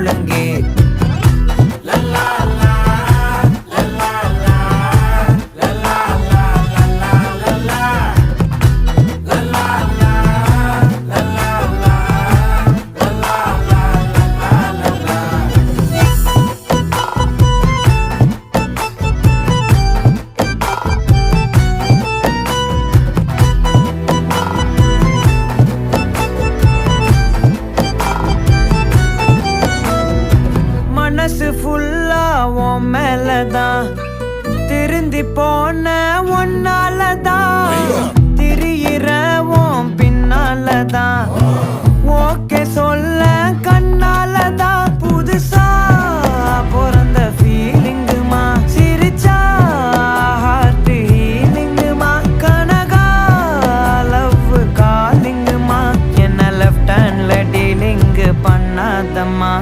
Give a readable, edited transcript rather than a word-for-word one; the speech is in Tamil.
முழங்கே. மனசு ஃபுல்லா உன் மேலதான், திருந்தி போன ஒன்னாலதான், திரியிற உன் பின்னாலதான், ஓகே சொல்ல கண்ணாலதான். புதுசா பிறந்த ஃபீலிங்குமா, சிரிச்சா ஹார்ட் ஹீலிங்குமா, கனகா லவ் காலிங்குமா, என்ன லெஃப்ட் ஹேண்ட்ல டீலிங்கு பண்ணாதம்மா.